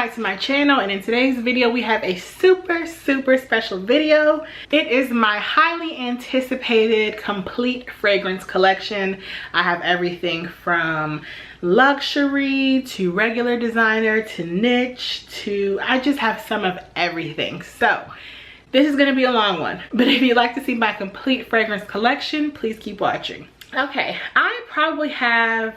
back to my channel, and in today's video we have a super special video. It is my highly anticipated complete fragrance collection. I have everything from luxury to regular designer to niche to I just have some of everything. So this is going to be a long one, but if you'd like to see my complete fragrance collection, please keep watching. Okay, I probably have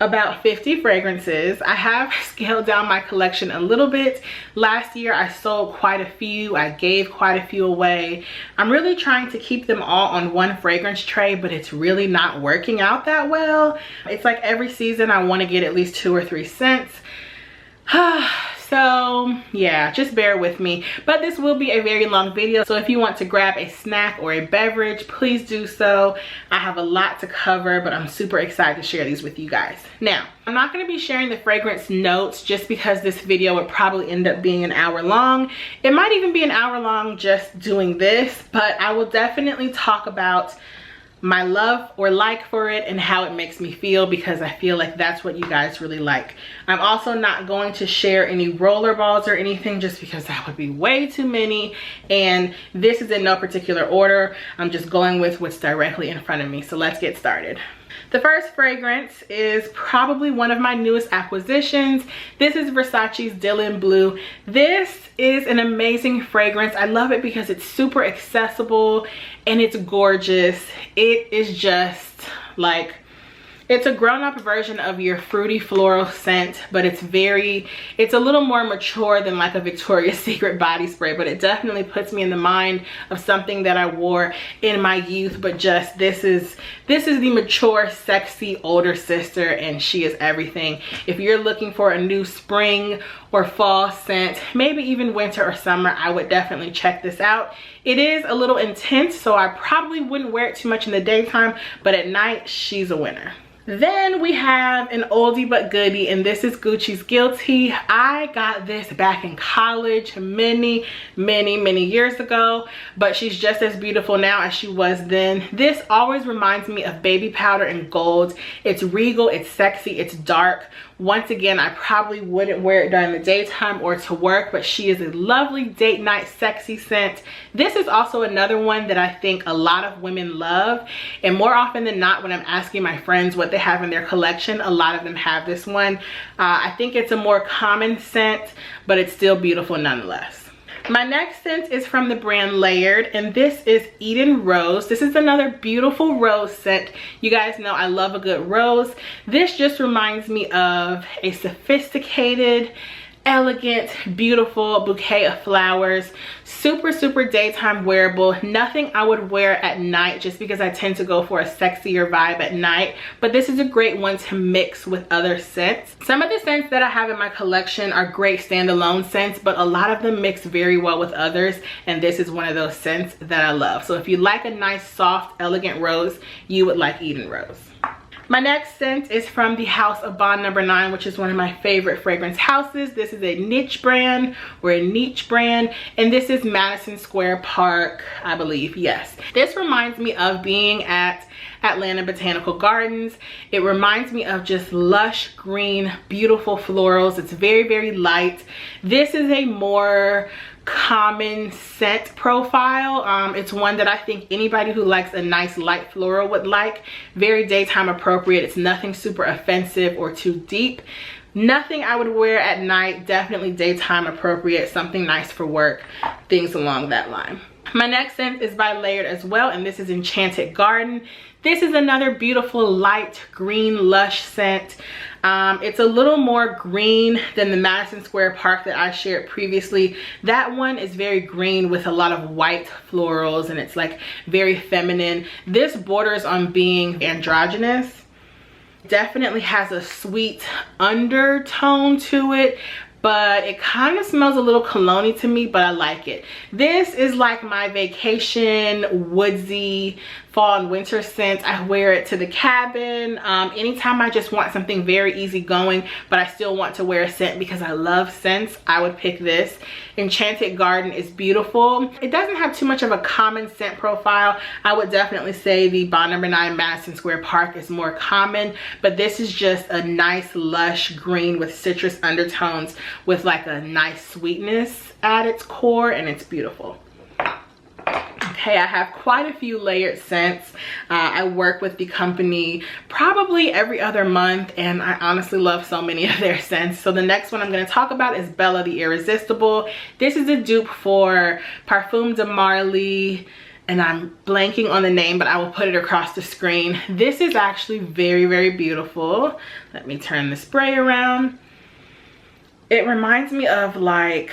about 50 fragrances. I have scaled down my collection a little bit. Last year I sold quite a few. I gave quite a few away. I'm really trying to keep them all on one fragrance tray, but it's really not working out that well. It's like every season I want to get at least 2 or 3 scents. So yeah, just bear with me, but this will be a very long video, so if you want to grab a snack or a beverage, please do so. I have a lot to cover, but I'm super excited to share these with you guys. Now, I'm not going to be sharing the fragrance notes just because this video would probably end up being an hour long. It might even be an hour long just doing this, but I will definitely talk about my love or like for it and how it makes me feel, because I feel like that's what you guys really like. I'm also not going to share any rollerballs or anything just because that would be way too many, and this is in no particular order. I'm just going with what's directly in front of me. So let's get started. The first fragrance is probably one of my newest acquisitions. This is Versace's Dylan Blue. This is an amazing fragrance. I love it because it's super accessible and it's gorgeous. It is just like, it's a grown-up version of your fruity floral scent, but it's a little more mature than like a Victoria's Secret body spray, but it definitely puts me in the mind of something that I wore in my youth. But just this is the mature, sexy older sister, and she is everything. If you're looking for a new spring or fall scent, maybe even winter or summer, I would definitely check this out. It is a little intense, so I probably wouldn't wear it too much in the daytime, but at night she's a winner. Then we have an oldie but goodie, and this is Gucci's Guilty. I got this back in college many years ago, but she's just as beautiful now as she was then. This always reminds me of baby powder and gold. It's regal, it's sexy, it's dark. Once again, I probably wouldn't wear it during the daytime or to work, but she is a lovely date night sexy scent. This is also another one that I think a lot of women love, and more often than not, when I'm asking my friends what they have in their collection, a lot of them have this one. I think it's a more common scent, but it's still beautiful nonetheless. My next scent is from the brand Layered, and this is Eden Rose. This is another beautiful rose scent. You guys know I love a good rose. This just reminds me of a sophisticated, elegant, beautiful bouquet of flowers. Super daytime wearable. Nothing I would wear at night just because I tend to go for a sexier vibe at night, but this is a great one to mix with other scents. Some of the scents that I have in my collection are great standalone scents, but a lot of them mix very well with others, and this is one of those scents that I love. So if you like a nice, soft, elegant rose, you would like Eden Rose. My next scent is from the House of Bond No. 9, which is one of my favorite fragrance houses. This is a niche brand, and this is Madison Square Park, I believe. Yes. This reminds me of being at Atlanta Botanical Gardens. It reminds me of just lush green, beautiful florals. It's very light. This is a more common scent profile. It's one that I think anybody who likes a nice light floral would like. Very daytime appropriate. It's nothing super offensive or too deep. Nothing I would wear at night. Definitely daytime appropriate. Something nice for work. Things along that line. My next scent is by Layered as well, and this is Enchanted Garden. This is another beautiful light green lush scent. It's a little more green than the Madison Square Park that I shared previously. That one is very green with a lot of white florals, and it's like very feminine. This borders on being androgynous. Definitely has a sweet undertone to it, but it kind of smells a little cologne-y to me, but I like it. This is like my vacation woodsy fall and winter scents. I wear it to the cabin. Anytime I just want something very easygoing, but I still want to wear a scent because I love scents, I would pick this. Enchanted Garden is beautiful. It doesn't have too much of a common scent profile. I would definitely say the Bond No. 9 Madison Square Park is more common, but this is just a nice lush green with citrus undertones with like a nice sweetness at its core, and it's beautiful. Okay, I have quite a few layered scents. I work with the company probably every other month, and I honestly love so many of their scents. So the next one I'm going to talk about is Bella the Irresistible. This is a dupe for Parfum de Marly, and I'm blanking on the name, but I will put it across the screen. This is actually very, very beautiful. Let me turn the spray around. It reminds me of like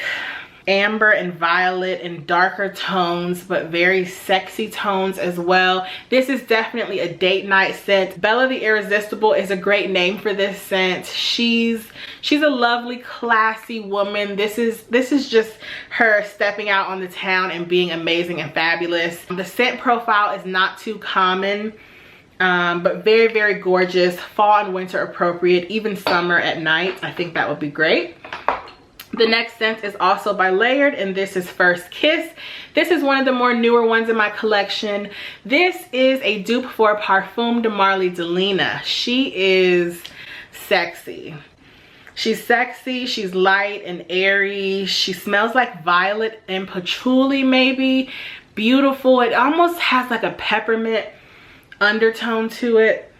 amber and violet and darker tones, but very sexy tones as well. This is definitely a date night scent. Bella the Irresistible is a great name for this scent. She's a lovely, classy woman. This is just her stepping out on the town and being amazing and fabulous. The scent profile is not too common, but very, very gorgeous. Fall and winter appropriate, even summer at night. I think that would be great. The next scent is also by Layered, and this is First Kiss. This is one of the more newer ones in my collection. This is a dupe for Parfum de Marly Delina. She is sexy. She's sexy, she's light and airy. She smells like violet and patchouli maybe. Beautiful. It almost has like a peppermint undertone to it.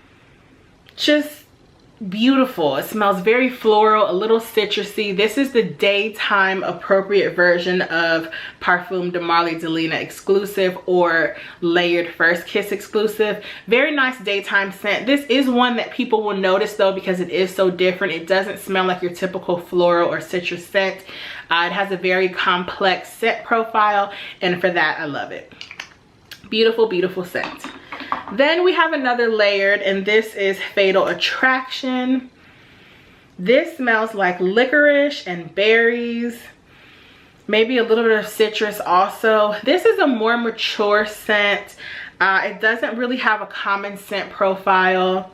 Just beautiful. It smells very floral, a little citrusy. This is the daytime appropriate version of Parfum de Marly Delina exclusive or Layered First Kiss exclusive. Very nice daytime scent. This is one that people will notice though because it is so different. It doesn't smell like your typical floral or citrus scent. It has a very complex scent profile, and for that I love it. Beautiful, beautiful scent. Then we have another Layered, and this is Fatal Attraction. This smells like licorice and berries, maybe a little bit of citrus also. This is a more mature scent. It doesn't really have a common scent profile.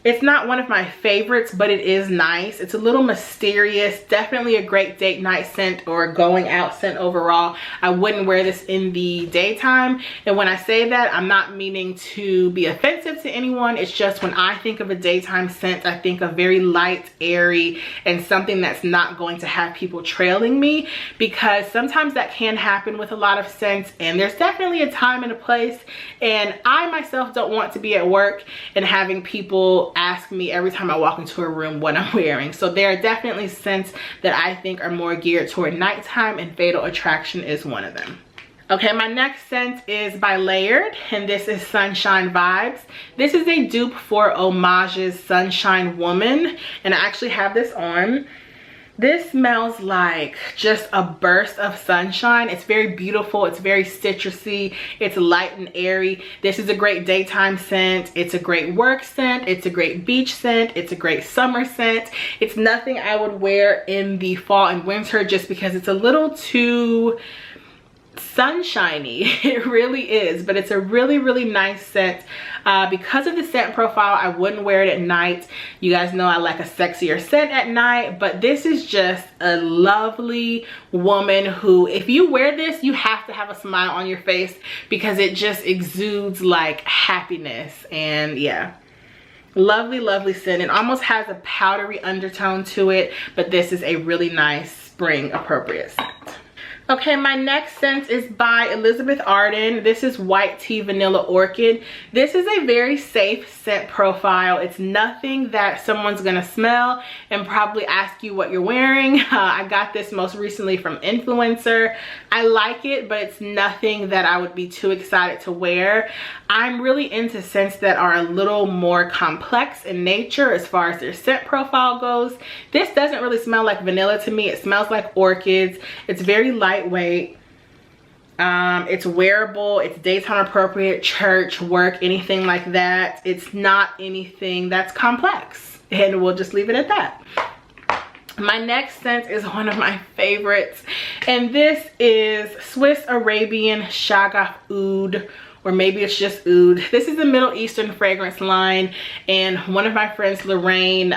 It's not one of my favorites, but it is nice. It's a little mysterious. Definitely a great date night scent or going out scent overall. I wouldn't wear this in the daytime. And when I say that, I'm not meaning to be offensive to anyone. It's just when I think of a daytime scent, I think of very light, airy, and something that's not going to have people trailing me, because sometimes that can happen with a lot of scents, and there's definitely a time and a place. And I myself don't want to be at work and having people ask me every time I walk into a room what I'm wearing. So there are definitely scents that I think are more geared toward nighttime, and Fatal Attraction is one of them. Okay, my next scent is by Layered, and this is Sunshine Vibes. This is a dupe for Homage's Sunshine Woman, and I actually have this on. This smells like just a burst of sunshine. It's very beautiful. It's very citrusy. It's light and airy. This is a great daytime scent. It's a great work scent. It's a great beach scent. It's a great summer scent. It's nothing I would wear in the fall and winter just because it's a little too sunshiny. It really is, but it's a really, really nice scent. Because of the scent profile, I wouldn't wear it at night. You guys know I like a sexier scent at night, but this is just a lovely woman who, if you wear this, you have to have a smile on your face because it just exudes like happiness. And yeah, lovely, lovely scent. It almost has a powdery undertone to it, but this is a really nice spring appropriate scent. Okay, my next scent is by Elizabeth Arden. This is White Tea Vanilla Orchid. This is a very safe scent profile. It's nothing that someone's gonna smell and probably ask you what you're wearing. I got this most recently from Influencer. I like it, but it's nothing that I would be too excited to wear. I'm really into scents that are a little more complex in nature as far as their scent profile goes. This doesn't really smell like vanilla to me. It smells like orchids. It's very lightweight. It's wearable. It's daytime appropriate, church, work, anything like that. It's not anything that's complex, and we'll just leave it at that. My next scent is one of my favorites, and this is Swiss Arabian Shagaf Oud or maybe it's just oud. This is a Middle Eastern fragrance line, and one of my friends, Lorraine,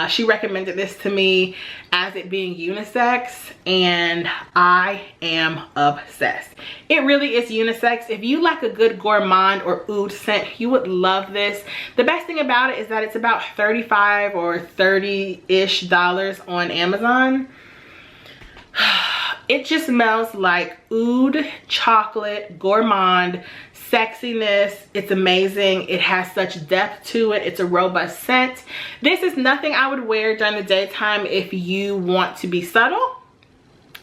she recommended this to me as it being unisex, and I am obsessed. It really is unisex. If you like a good gourmand or oud scent, you would love this. The best thing about it is that it's about $35 or $30-ish on Amazon. It just smells like oud, chocolate, gourmand, sexiness. It's amazing. It has such depth to it. It's a robust scent. This is nothing I would wear during the daytime if you want to be subtle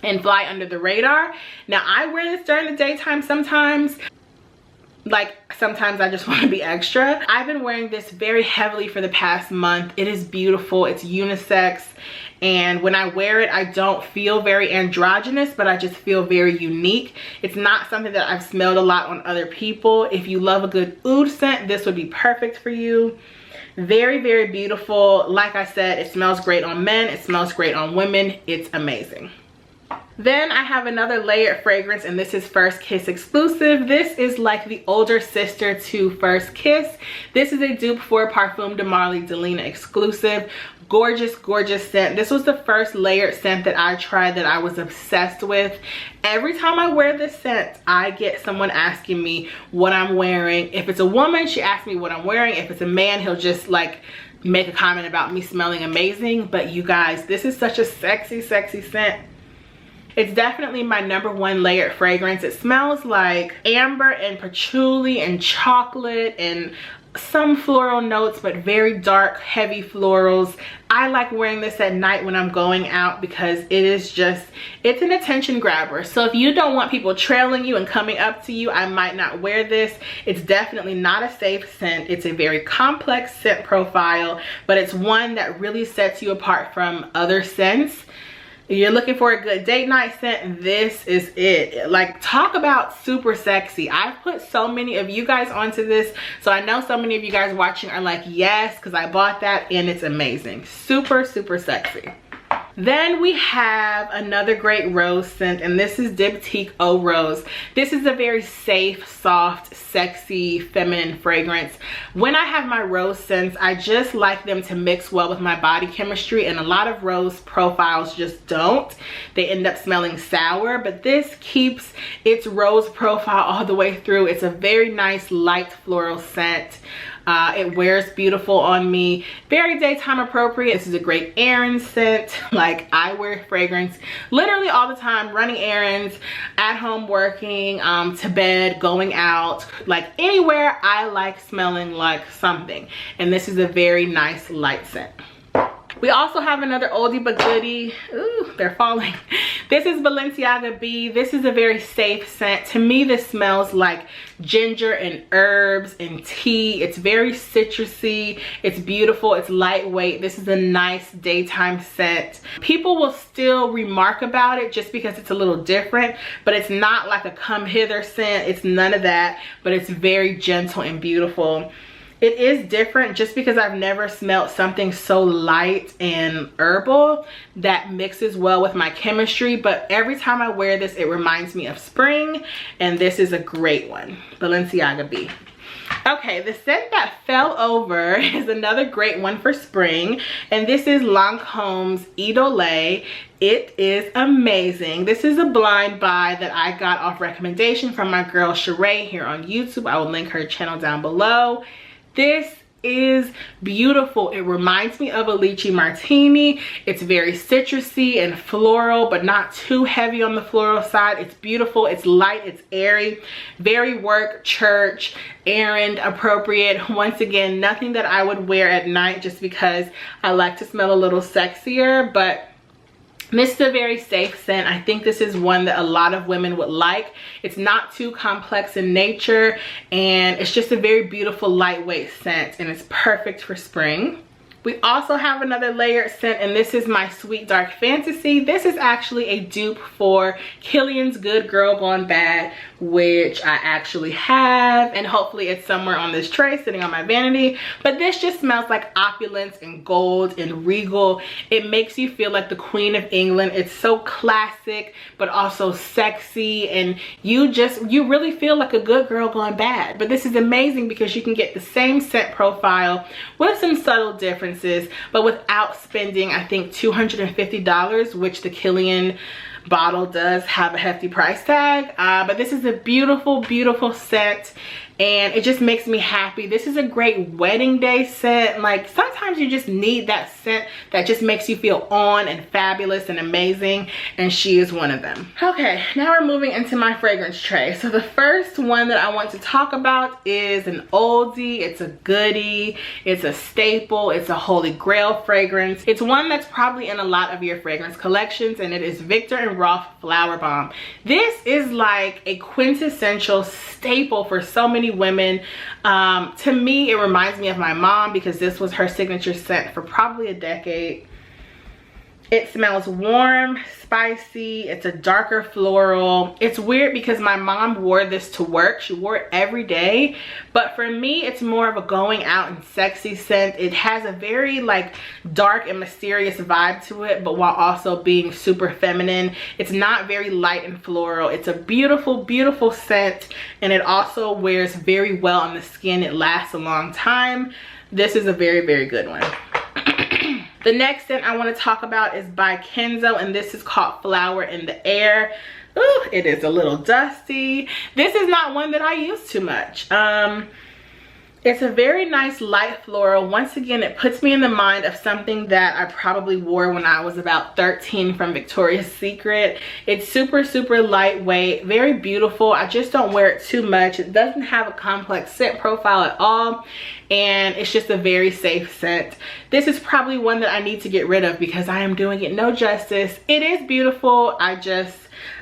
and fly under the radar. Now, I wear this during the daytime sometimes. Like, sometimes I just want to be extra. I've been wearing this very heavily for the past month. It is beautiful. It's unisex. And when I wear it, I don't feel very androgynous, but I just feel very unique. It's not something that I've smelled a lot on other people. If you love a good oud scent, this would be perfect for you. Very, very beautiful. Like I said, it smells great on men. It smells great on women. It's amazing. Then I have another layered fragrance, and this is First Kiss exclusive. This is like the older sister to First Kiss. This is a dupe for Parfum de Marly Delina exclusive. Gorgeous, gorgeous scent. This was the first layered scent that I tried that I was obsessed with. Every time I wear this scent, I get someone asking me what I'm wearing. If it's a woman, she asks me what I'm wearing. If it's a man, he'll just like make a comment about me smelling amazing. But you guys, this is such a sexy, sexy scent. It's definitely my #1 layered fragrance. It smells like amber and patchouli and chocolate and some floral notes, but very dark, heavy florals. I like wearing this at night when I'm going out because it is just, it's an attention grabber. So if you don't want people trailing you and coming up to you, I might not wear this. It's definitely not a safe scent. It's a very complex scent profile, but it's one that really sets you apart from other scents. If you're looking for a good date night scent, this is it. Like, talk about super sexy. I've put so many of you guys onto this, so I know so many of you guys watching are like, yes, because I bought that and it's amazing. Super, super sexy. Then we have another great rose scent, and this is Diptyque Eau Rose. This is a very safe, soft, sexy, feminine fragrance. When I have my rose scents, I just like them to mix well with my body chemistry, and a lot of rose profiles just don't. They end up smelling sour, but this keeps its rose profile all the way through. It's a very nice, light floral scent. It wears beautiful on me. Very daytime appropriate. This is a great errand scent. Like, I wear fragrance literally all the time, running errands, at home working, to bed, going out, like anywhere. I like smelling like something, and this is a very nice light scent. We also have another oldie but goodie. Ooh, they're falling. This is Balenciaga B. This is a very safe scent. To me, this smells like ginger and herbs and tea. It's very citrusy. It's beautiful. It's lightweight. This is a nice daytime scent. People will still remark about it just because it's a little different, but it's not like a come hither scent. It's none of that, but it's very gentle and beautiful. It is different just because I've never smelled something so light and herbal that mixes well with my chemistry, but every time I wear this, it reminds me of spring, and this is a great one, Balenciaga B. Okay, the scent that fell over is another great one for spring, and this is Lancome's Idole. It is amazing. This is a blind buy that I got off recommendation from my girl Sheree here on YouTube. I will link her channel down below. This is beautiful. It reminds me of a lychee martini. It's very citrusy and floral, but not too heavy on the floral side. It's beautiful. It's light. It's airy. Very work, church, errand appropriate. Once again, nothing that I would wear at night just because I like to smell a little sexier, but this is a very safe scent. I think this is one that a lot of women would like. It's not too complex in nature, and it's just a very beautiful lightweight scent, and it's perfect for spring. We also have another layered scent, and this is my Sweet Dark Fantasy. This is actually a dupe for Kilian's Good Girl Gone Bad, which I actually have, and hopefully it's somewhere on this tray sitting on my vanity. But this just smells like opulence and gold and regal. It makes you feel like the Queen of England. It's so classic but also sexy, and you really feel like a good girl gone bad. But this is amazing because you can get the same scent profile with some subtle differences, but without spending, I think, $250, which the Kilian bottle does have a hefty price tag. But this is a beautiful, beautiful scent, and it just makes me happy. This is a great wedding day scent. Like, sometimes you just need that scent that just makes you feel on and fabulous and amazing, and she is one of them. Okay, now we're moving into my fragrance tray. So the first one that I want to talk about is an oldie. It's a goodie, it's a staple, it's a holy grail fragrance. It's one that's probably in a lot of your fragrance collections, and it is Viktor and Rolf Flower Bomb. This is like a quintessential staple for so many women. To me, it reminds me of my mom because this was her signature scent for probably a decade. It smells warm, spicy, it's a darker floral. It's weird because my mom wore this to work. She wore it every day, but for me, it's more of a going out and sexy scent. It has a very like dark and mysterious vibe to it, but while also being super feminine. It's not very light and floral. It's a beautiful, beautiful scent, and it also wears very well on the skin. It lasts a long time. This is a very, very good one. The next scent I want to talk about is by Kenzo, and this is called Flower in the Air. Ooh, it is a little dusty. This is not one that I use too much. It's a very nice light floral. Once again, it puts me in the mind of something that I probably wore when I was about 13 from Victoria's Secret. It's super, super lightweight, very beautiful. I just don't wear it too much. It doesn't have a complex scent profile at all, and it's just a very safe scent. This is probably one that I need to get rid of because I am doing it no justice. It is beautiful.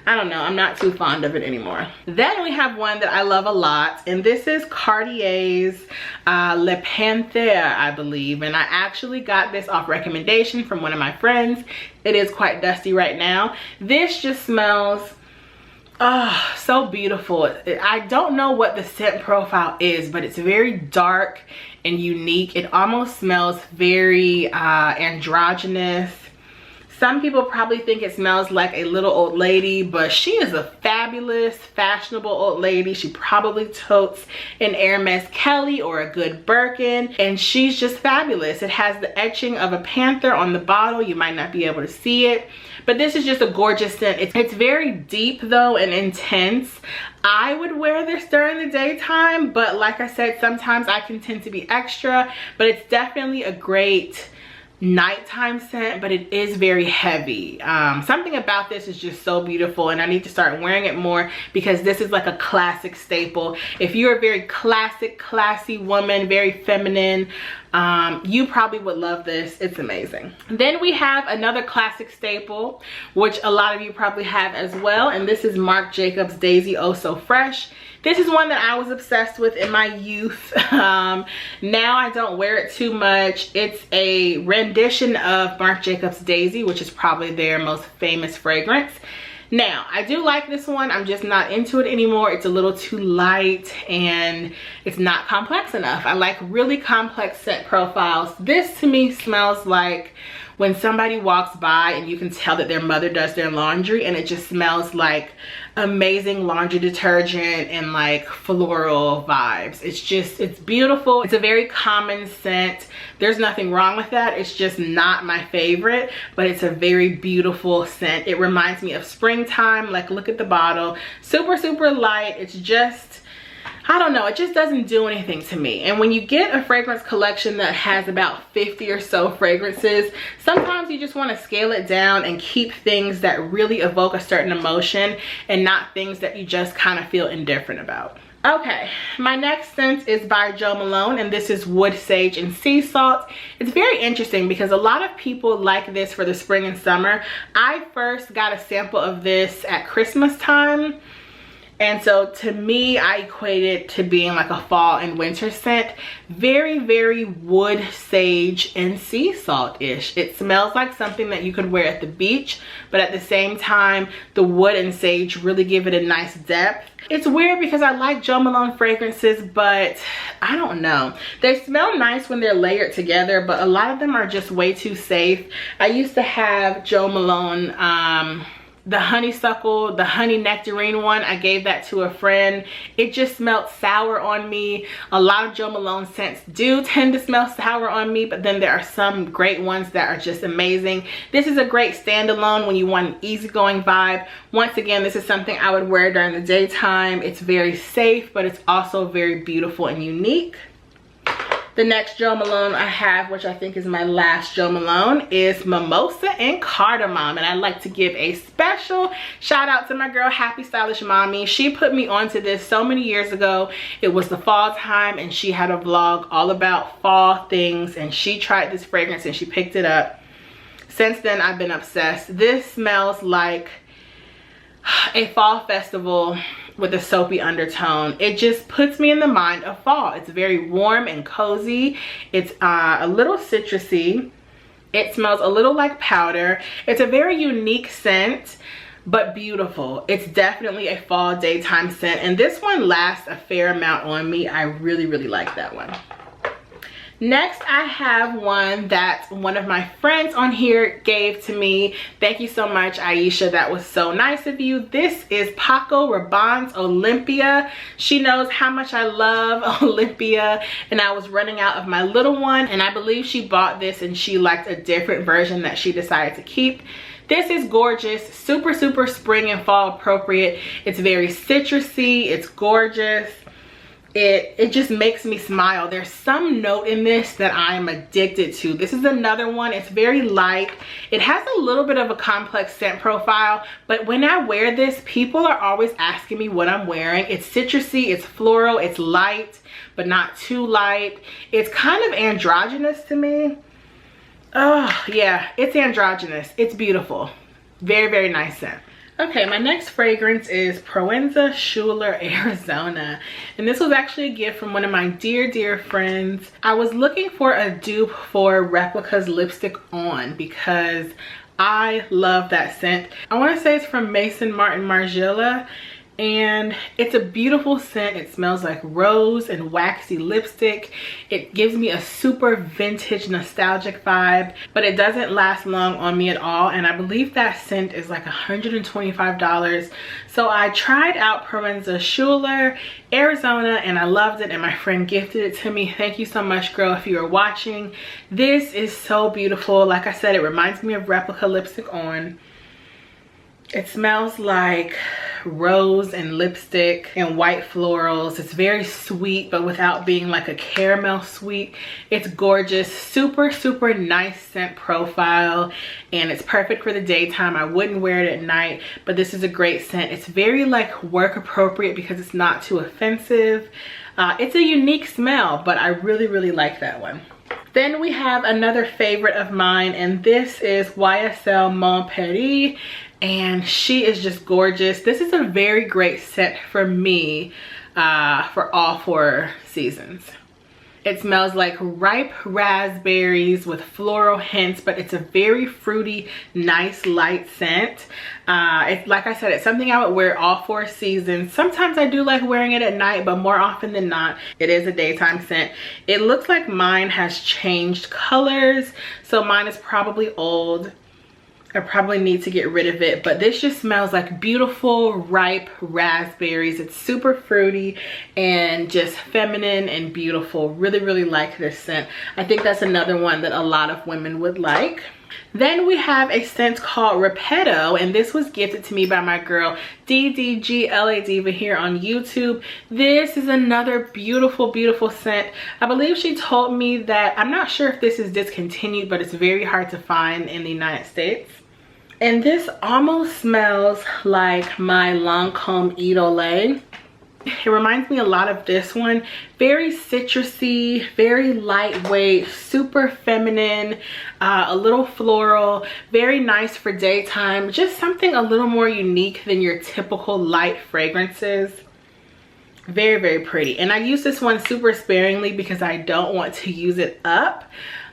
I don't know, I'm not too fond of it anymore. Then we have one that I love a lot, and this is Cartier's Le Panthère, I believe. And I actually got this off recommendation from one of my friends. It is quite dusty right now. This just smells so beautiful. I don't know what the scent profile is, but it's very dark and unique. It almost smells very androgynous. Some people probably think it smells like a little old lady, but she is a fabulous, fashionable old lady. She probably totes an Hermes Kelly or a good Birkin, and she's just fabulous. It has the etching of a panther on the bottle. You might not be able to see it, but this is just a gorgeous scent. It's very deep though and intense. I would wear this during the daytime, but like I said, sometimes I can tend to be extra, but it's definitely a great nighttime scent, but it is very heavy. Something about this is just so beautiful, and I need to start wearing it more because this is like a classic staple. If you're a very classic, classy woman, very feminine, you probably would love this. It's amazing. Then we have another classic staple, which a lot of you probably have as well, and this is Marc Jacobs Daisy Oh So Fresh. This is one that I was obsessed with in my youth. Now I don't wear it too much. It's a rendition of Marc Jacobs Daisy, which is probably their most famous fragrance. Now, I do like this one. I'm just not into it anymore. It's a little too light and it's not complex enough. I like really complex scent profiles. This to me smells like when somebody walks by and you can tell that their mother does their laundry, and it just smells like amazing laundry detergent and like floral vibes. It's beautiful. It's a very common scent. There's nothing wrong with that. It's just not my favorite, but it's a very beautiful scent. It reminds me of springtime. Like, look at the bottle. Super, super light. It's just, I don't know, it just doesn't do anything to me. And when you get a fragrance collection that has about 50 or so fragrances, sometimes you just want to scale it down and keep things that really evoke a certain emotion and not things that you just kind of feel indifferent about. Okay, my next scent is by Jo Malone, and this is Wood Sage and Sea Salt. It's very interesting because a lot of people like this for the spring and summer. I first got a sample of this at Christmas time, And so to me, I equate it to being like a fall and winter scent. Very, very wood, sage, and sea salt-ish. It smells like something that you could wear at the beach, but at the same time, the wood and sage really give it a nice depth. It's weird because I like Jo Malone fragrances, but I don't know. They smell nice when they're layered together, but a lot of them are just way too safe. I used to have Jo Malone, the honeysuckle, the honey nectarine one. I gave that to a friend. It just smelled sour on me. A lot of Jo Malone scents do tend to smell sour on me, but then there are some great ones that are just amazing. This is a great standalone when you want an easygoing vibe. Once again, this is something I would wear during the daytime. It's very safe, but it's also very beautiful and unique. The next Jo Malone I have, which I think is my last Jo Malone, is Mimosa and Cardamom. And I'd like to give a special shout out to my girl, Happy Stylish Mommy. She put me onto this so many years ago. It was the fall time and she had a vlog all about fall things. And she tried this fragrance and she picked it up. Since then, I've been obsessed. This smells like a fall festival with a soapy undertone. It just puts me in the mind of fall. It's very warm and cozy. It's a little citrusy. It smells a little like powder. It's a very unique scent, but beautiful. It's definitely a fall daytime scent, and this one lasts a fair amount on me. I really, really like that one. Next, I have one that one of my friends on here gave to me. Thank you so much, Aisha. That was so nice of you. This is Paco Rabanne's Olympia. She knows how much I love Olympia, and I was running out of my little one, and I believe she bought this and she liked a different version that she decided to keep. This is gorgeous, super, super spring and fall appropriate. It's very citrusy, it's gorgeous. It just makes me smile. There's some note in this that I am addicted to. This is another one. It's very light. It has a little bit of a complex scent profile, but when I wear this, people are always asking me what I'm wearing. It's citrusy, it's floral, it's light, but not too light. It's kind of androgynous to me. Oh yeah, it's androgynous. It's beautiful. Very, very nice scent. Okay, my next fragrance is Proenza Schuler Arizona, and this was actually a gift from one of my dear friends. I was looking for a dupe for Replica's Lipstick On because I love that scent. I want to say it's from Maison Martin Margiela, and it's a beautiful scent. It smells like rose and waxy lipstick. It gives me a super vintage nostalgic vibe, but it doesn't last long on me at all, and I believe that scent is like $125. So I tried out Proenza Schuler Arizona and I loved it, and my friend gifted it to me. Thank you so much, girl, if you are watching. This is so beautiful. Like I said, it reminds me of Replica Lipstick On. It smells like rose and lipstick and white florals. It's very sweet, but without being like a caramel sweet. It's gorgeous, super, super nice scent profile, and it's perfect for the daytime. I wouldn't wear it at night, but this is a great scent. It's very like work appropriate because it's not too offensive. It's a unique smell, but I really, really like that one. Then we have another favorite of mine, and this is YSL Mon Paris, and she is just gorgeous. This is a very great scent for me for all 4 seasons. It smells like ripe raspberries with floral hints, but it's a very fruity, nice, light scent. It's like I said, it's something I would wear all 4 seasons. Sometimes I do like wearing it at night, but more often than not, it is a daytime scent. It looks like mine has changed colors, so mine is probably old. I probably need to get rid of it, but this just smells like beautiful ripe raspberries. It's super fruity and just feminine and beautiful. Really, really like this scent. I think that's another one that a lot of women would like. Then we have a scent called Repetto, and this was gifted to me by my girl DDG Diva here on YouTube. This is another beautiful, beautiful scent. I believe she told me that, I'm not sure if this is discontinued, but it's very hard to find in the United States. And this almost smells like my Lancome Idole. It reminds me a lot of this one. Very citrusy, very lightweight, super feminine, a little floral, very nice for daytime. Just something a little more unique than your typical light fragrances. Very, very pretty. And I use this one super sparingly because I don't want to use it up.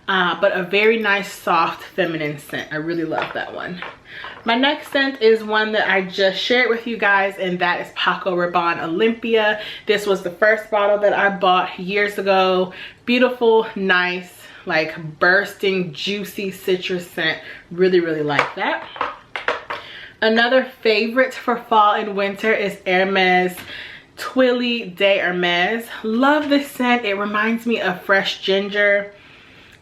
But a very nice, soft, feminine scent. I really love that one. My next scent is one that I just shared with you guys, and that is Paco Rabanne Olympia. This was the first bottle that I bought years ago. Beautiful, nice, like bursting, juicy citrus scent. Really, really like that. Another favorite for fall and winter is Hermes Twilly de Hermes. Love this scent. It reminds me of fresh ginger.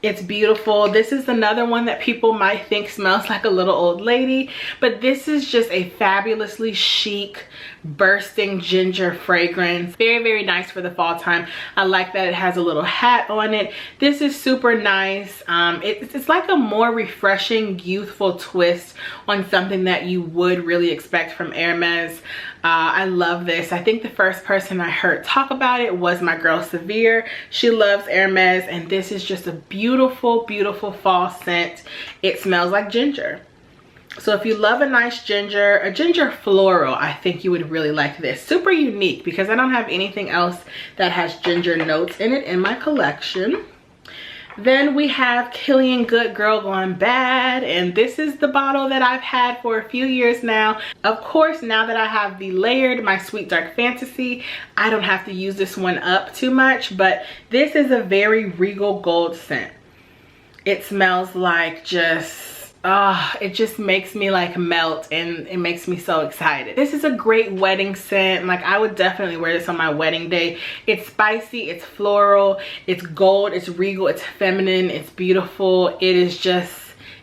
It's beautiful. This is another one that people might think smells like a little old lady, but this is just a fabulously chic, bursting ginger fragrance. Very, very nice for the fall time. I like that it has a little hat on it. This is super nice. It's like a more refreshing, youthful twist on something that you would really expect from Hermes. I love this. I think the first person I heard talk about it was my girl Severe. She loves Hermes, and this is just a beautiful, beautiful fall scent. It smells like ginger. So if you love a nice ginger, a ginger floral, I think you would really like this. Super unique because I don't have anything else that has ginger notes in it in my collection. Then we have Killian Good Girl Gone Bad, and this is the bottle that I've had for a few years now. Of course, now that I have the layered My Sweet Dark Fantasy, I don't have to use this one up too much, but this is a very regal gold scent. It smells like it just makes me like melt, and it makes me so excited. This is a great wedding scent. Like, I would definitely wear this on my wedding day. It's spicy, it's floral, it's gold, it's regal, it's feminine, it's beautiful. It is just,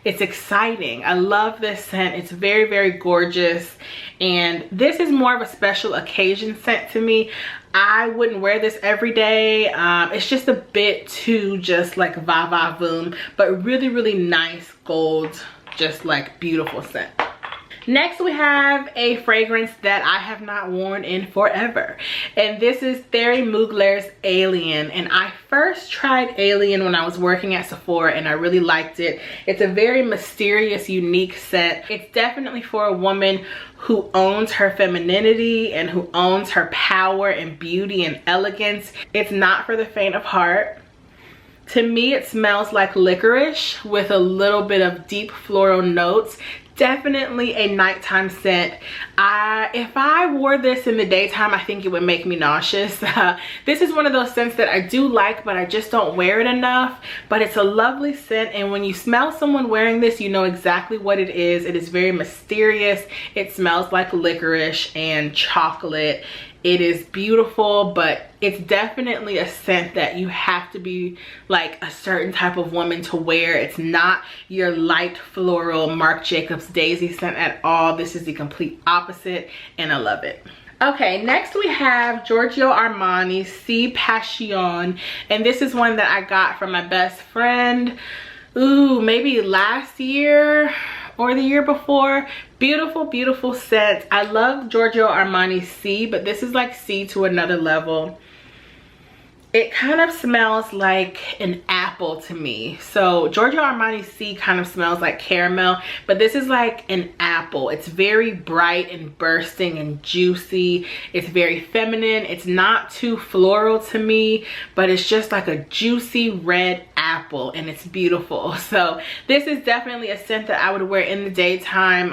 it's exciting. I love this scent. It's very, very gorgeous. And this is more of a special occasion scent to me. I wouldn't wear this every day. It's just a bit too just like va va voom, but really, really nice gold, just like beautiful scent. Next, we have a fragrance that I have not worn in forever, and this is Thierry Mugler's Alien. And I first tried Alien when I was working at Sephora, and I really liked it. It's a very mysterious, unique scent. It's definitely for a woman who owns her femininity and who owns her power and beauty and elegance. It's not for the faint of heart. To me, it smells like licorice with a little bit of deep floral notes. Definitely a nighttime scent. If I wore this in the daytime, I think it would make me nauseous. This is one of those scents that I do like, but I just don't wear it enough. But it's a lovely scent, and when you smell someone wearing this, you know exactly what it is. It is very mysterious. It smells like licorice and chocolate. It is beautiful, but it's definitely a scent that you have to be like a certain type of woman to wear. It's not your light floral Marc Jacobs Daisy scent at all. This is the complete opposite, and I love it. Okay, next we have Giorgio Armani C Passion, and this is one that I got from my best friend, maybe last year or the year before. Beautiful, beautiful scent. I love Giorgio Armani C, but this is like C to another level. It kind of smells like an apple to me. So Giorgio Armani C kind of smells like caramel, but this is like an apple. It's very bright and bursting and juicy. It's very feminine. It's not too floral to me, but it's just like a juicy red apple, and it's beautiful. So this is definitely a scent that I would wear in the daytime.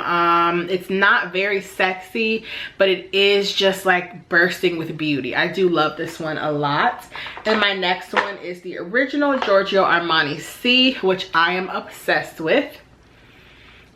It's not very sexy, but it is just like bursting with beauty. I do love this one a lot. And my next one is the original Giorgio Armani C, which I am obsessed with.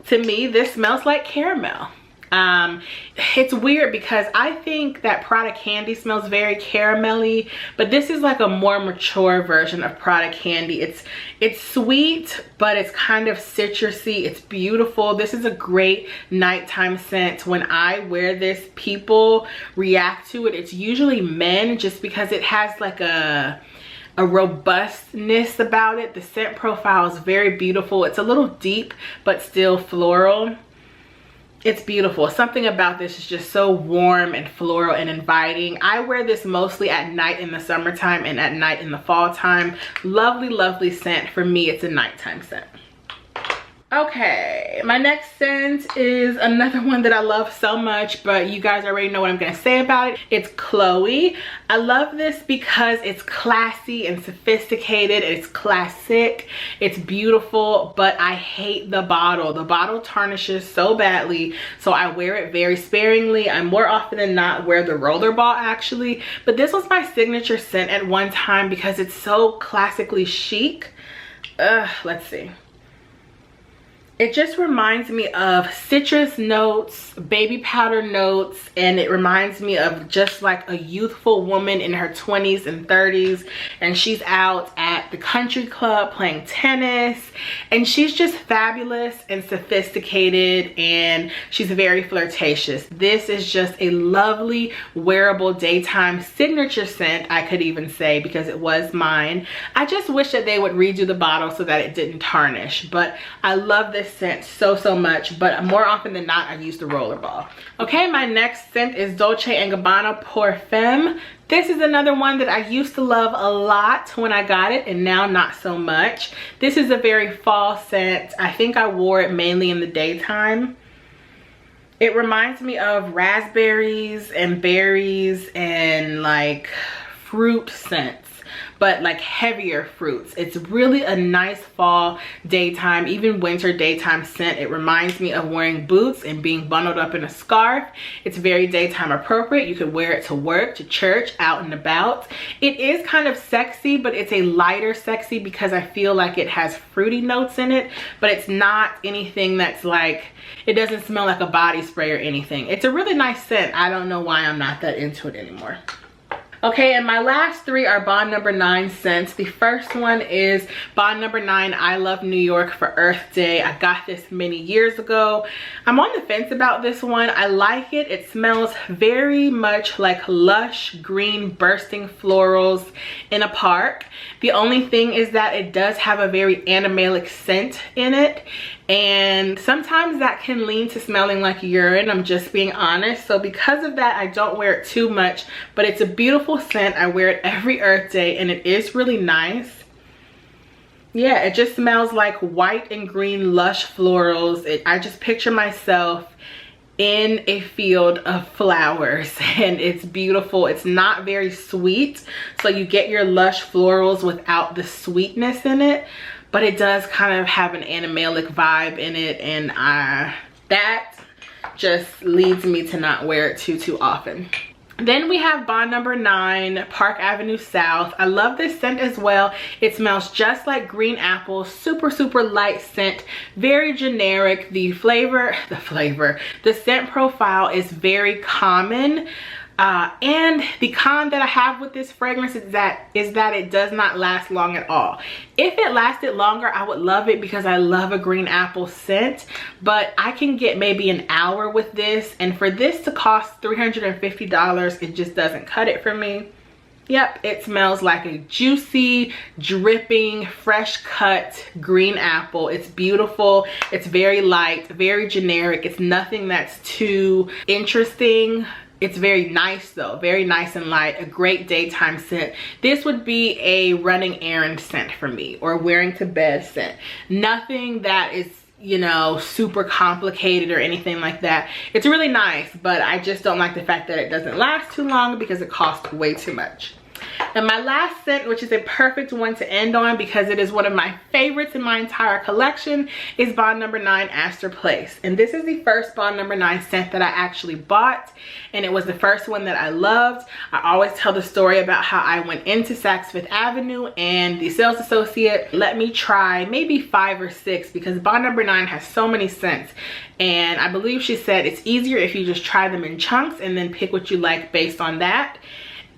To me, this smells like caramel. It's weird because I think that Prada Candy smells very caramelly, but this is like a more mature version of Prada Candy. It's sweet, but it's kind of citrusy. It's beautiful. This is a great nighttime scent. When I wear this, people react to it. It's usually men, just because it has like a robustness about it. The scent profile is very beautiful. It's a little deep, but still floral. It's beautiful. Something about this is just so warm and floral and inviting. I wear this mostly at night in the summertime and at night in the fall time. Lovely, lovely scent. For me, it's a nighttime scent. Okay, my next scent is another one that I love so much, but you guys already know what I'm gonna say about it. It's Chloe. I love this because it's classy and sophisticated. It's classic. It's beautiful, but I hate the bottle. The bottle tarnishes so badly, so I wear it very sparingly. I more often than not wear the rollerball actually, but this was my signature scent at one time because it's so classically chic. Let's see. It just reminds me of citrus notes, baby powder notes, and it reminds me of just like a youthful woman in her 20s and 30s, and she's out at the country club playing tennis, and she's just fabulous and sophisticated, and she's very flirtatious. This is just a lovely wearable daytime signature scent, I could even say, because it was mine. I just wish that they would redo the bottle so that it didn't tarnish, but I love this scent so much, but more often than not I use the rollerball. Okay, my next scent is Dolce & Gabbana Pour Femme. This is another one that I used to love a lot when I got it, and now not so much. This is a very fall scent. I think I wore it mainly in the daytime. It reminds me of raspberries and berries and like fruit scents, but like heavier fruits. It's really a nice fall daytime, even winter daytime scent. It reminds me of wearing boots and being bundled up in a scarf. It's very daytime appropriate. You could wear it to work, to church, out and about. It is kind of sexy, but it's a lighter sexy because I feel like it has fruity notes in it, but it's not anything that's like, it doesn't smell like a body spray or anything. It's a really nice scent. I don't know why I'm not that into it anymore. Okay, and my last three are Bond No. 9 scents. The first one is Bond No. 9 I Love New York for Earth Day. I got this many years ago. I'm on the fence about this one. I like it. It smells very much like lush green bursting florals in a park. The only thing is that it does have a very animalic scent in it, and sometimes that can lean to smelling like urine. I'm just being honest. So because of that, I don't wear it too much, but it's a beautiful scent. I wear it every Earth Day and it is really nice. Yeah, it just smells like white and green lush florals. I just picture myself in a field of flowers, and it's beautiful. It's not very sweet, so you get your lush florals without the sweetness in it, but it does kind of have an animalic vibe in it, and that just leads me to not wear it too often. Then we have Bond No. 9 Park Avenue South. I love this scent as well. It smells just like green apple. Super light scent, very generic. The scent profile is very common. And the con that I have with this fragrance is that it does not last long at all. If it lasted longer, I would love it because I love a green apple scent, but I can get maybe an hour with this, and for this to cost $350, it just doesn't cut it for me. Yep, it smells like a juicy, dripping, fresh cut green apple. It's beautiful. It's very light, very generic. It's nothing that's too interesting. It's very nice though, very nice and light, a great daytime scent. This would be a running errand scent for me, or wearing to bed scent. Nothing that is, you know, super complicated or anything like that. It's really nice, but I just don't like the fact that it doesn't last too long because it costs way too much. And my last scent, which is a perfect one to end on because it is one of my favorites in my entire collection, is Bond No. 9 Astor Place. And this is the first Bond No. 9 scent that I actually bought, and it was the first one that I loved. I always tell the story about how I went into Saks Fifth Avenue and the sales associate let me try maybe 5 or 6 because Bond No. 9 has so many scents. And I believe she said it's easier if you just try them in chunks and then pick what you like based on that.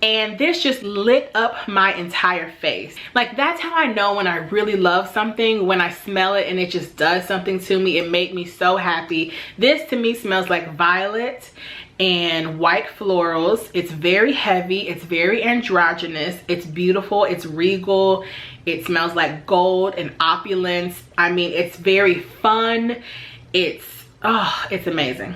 And this just lit up my entire face. Like, that's how I know when I really love something, when I smell it and it just does something to me. It made me so happy. This to me smells like violet and white florals. It's very heavy, it's very androgynous, it's beautiful, it's regal, it smells like gold and opulence. I mean, it's very fun, it's Oh, it's amazing.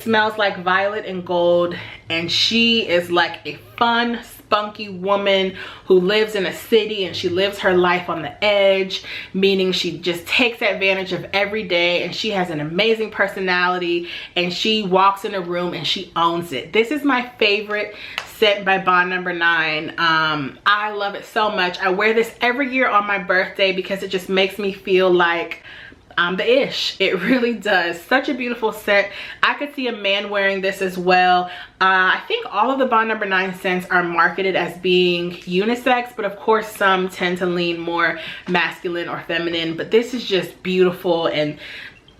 Smells like violet and gold, and she is like a fun, spunky woman who lives in a city, and she lives her life on the edge, meaning she just takes advantage of every day, and she has an amazing personality, and she walks in a room and she owns it. This is my favorite scent by Bond No. 9. I love it so much. I wear this every year on my birthday because it just makes me feel like I'm the ish. It really does. Such a beautiful scent. I could see a man wearing this as well. I think all of the Bond No. 9 scents are marketed as being unisex, but of course some tend to lean more masculine or feminine, but this is just beautiful, and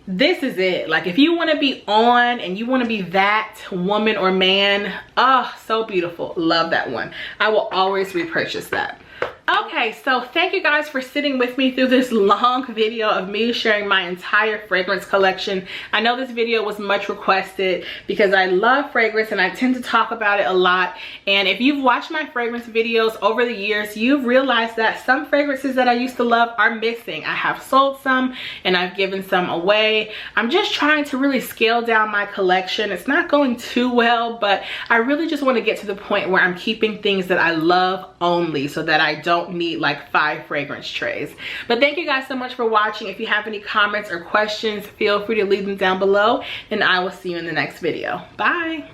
this is it. Like, if you want to be on and you want to be that woman or man, oh, so beautiful. Love that one. I will always repurchase that. Okay, so thank you guys for sitting with me through this long video of me sharing my entire fragrance collection. I know this video was much requested because I love fragrance and I tend to talk about it a lot. And if you've watched my fragrance videos over the years, you've realized that some fragrances that I used to love are missing. I have sold some and I've given some away. I'm just trying to really scale down my collection. It's not going too well, but I really just want to get to the point where I'm keeping things that I love only, so that I don't need like 5 fragrance trays. But thank you guys so much for watching. If you have any comments or questions, feel free to leave them down below, and I will see you in the next video. Bye.